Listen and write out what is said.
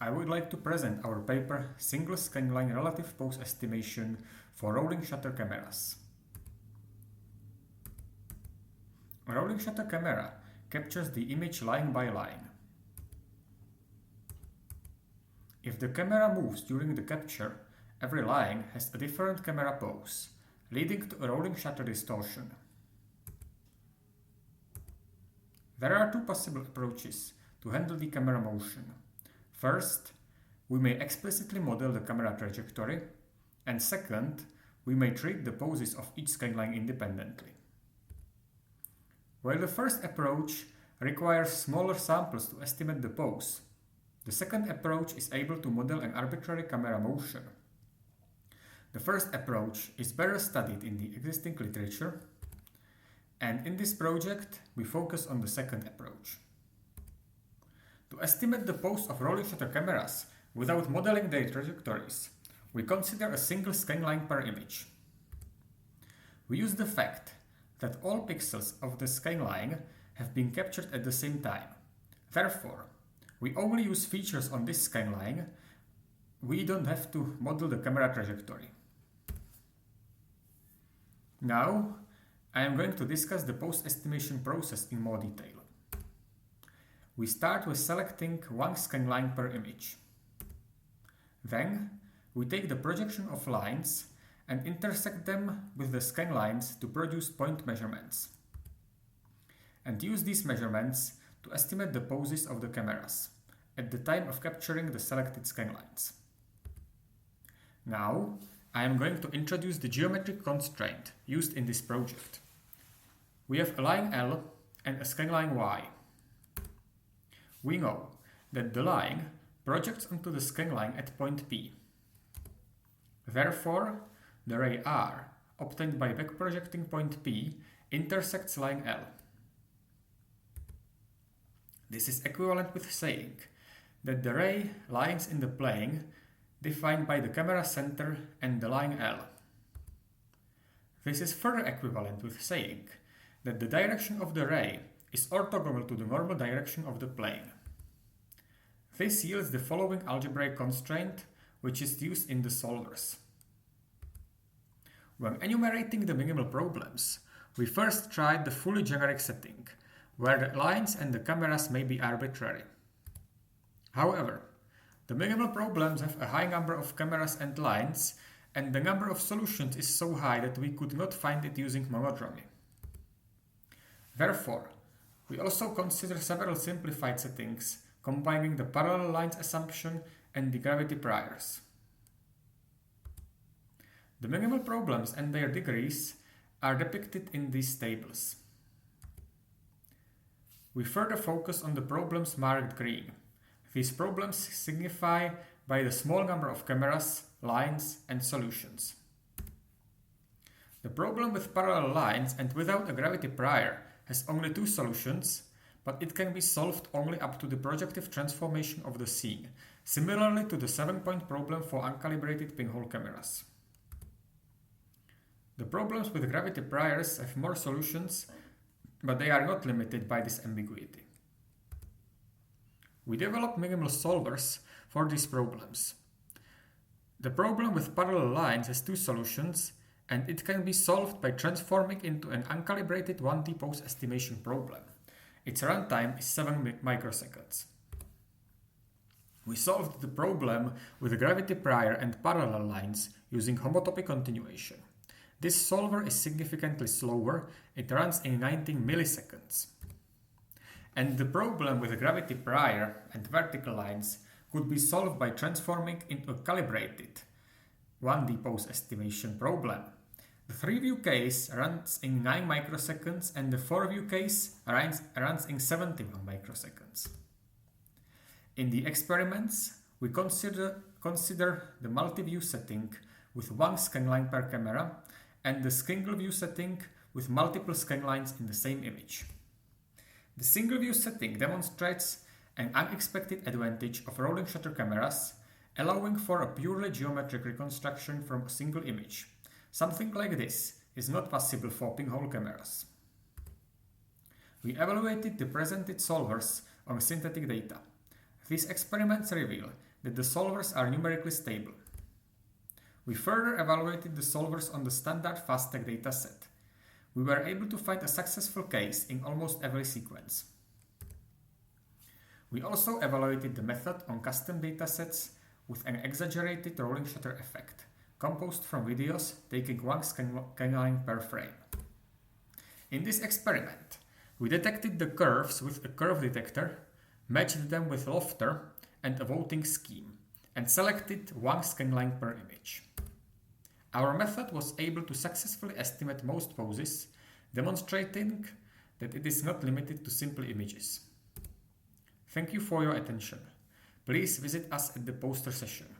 I would like to present our paper Single-Scanline Relative Pose Estimation for Rolling Shutter Cameras. A rolling shutter camera captures the image line by line. If the camera moves during the capture, every line has a different camera pose, leading to a rolling shutter distortion. There are two possible approaches to handle the camera motion. First, we may explicitly model the camera trajectory, and second, we may treat the poses of each scanline independently. While the first approach requires smaller samples to estimate the pose, the second approach is able to model an arbitrary camera motion. The first approach is better studied in the existing literature, and in this project we focus on the second approach. To estimate the pose of rolling shutter cameras without modeling their trajectories, we consider a single scanline per image. We use the fact that all pixels of the scanline have been captured at the same time. Therefore, we only use features on this scanline. We don't have to model the camera trajectory. Now, I am going to discuss the pose estimation process in more detail. We start with selecting one scanline per image. Then, we take the projection of lines and intersect them with the scanlines to produce point measurements, and use these measurements to estimate the poses of the cameras at the time of capturing the selected scanlines. Now, I am going to introduce the geometric constraint used in this project. We have a line L and a scanline Y. We know that the line projects onto the scanline at point P. Therefore, the ray R, obtained by backprojecting point P, intersects line L. This is equivalent with saying that the ray lies in the plane defined by the camera center and the line L. This is further equivalent with saying that the direction of the ray is orthogonal to the normal direction of the plane. This yields the following algebraic constraint, which is used in the solvers. When enumerating the minimal problems, we first tried the fully generic setting, where the lines and the cameras may be arbitrary. However, the minimal problems have a high number of cameras and lines, and the number of solutions is so high that we could not find it using monodromy. Therefore, we also consider several simplified settings, combining the parallel lines assumption and the gravity priors. The minimal problems and their degrees are depicted in these tables. We further focus on the problems marked green. These problems signify by the small number of cameras, lines, and solutions. The problem with parallel lines and without a gravity prior has only two solutions, but it can be solved only up to the projective transformation of the scene, similarly to the 7-point problem for uncalibrated pinhole cameras. The problems with gravity priors have more solutions, but they are not limited by this ambiguity. We develop minimal solvers for these problems. The problem with parallel lines has two solutions, and it can be solved by transforming into an uncalibrated 1D pose estimation problem. Its runtime is 7 microseconds. We solved the problem with the gravity prior and parallel lines using homotopy continuation. This solver is significantly slower. It runs in 19 milliseconds. And the problem with the gravity prior and vertical lines could be solved by transforming into a calibrated 1D pose estimation problem. The 3-view case runs in 9 microseconds and the 4-view case runs in 71 microseconds. In the experiments, we consider the multi-view setting with one scanline per camera and the single-view setting with multiple scanlines in the same image. The single-view setting demonstrates an unexpected advantage of rolling shutter cameras, allowing for a purely geometric reconstruction from a single image. Something like this is not possible for pinhole cameras. We evaluated the presented solvers on synthetic data. These experiments reveal that the solvers are numerically stable. We further evaluated the solvers on the standard FastTech dataset. We were able to find a successful case in almost every sequence. We also evaluated the method on custom datasets with an exaggerated rolling shutter effect, composed from videos taking one scanline per frame. In this experiment, we detected the curves with a curve detector, matched them with Lofter and a voting scheme, and selected one scanline per image. Our method was able to successfully estimate most poses, demonstrating that it is not limited to simple images. Thank you for your attention. Please visit us at the poster session.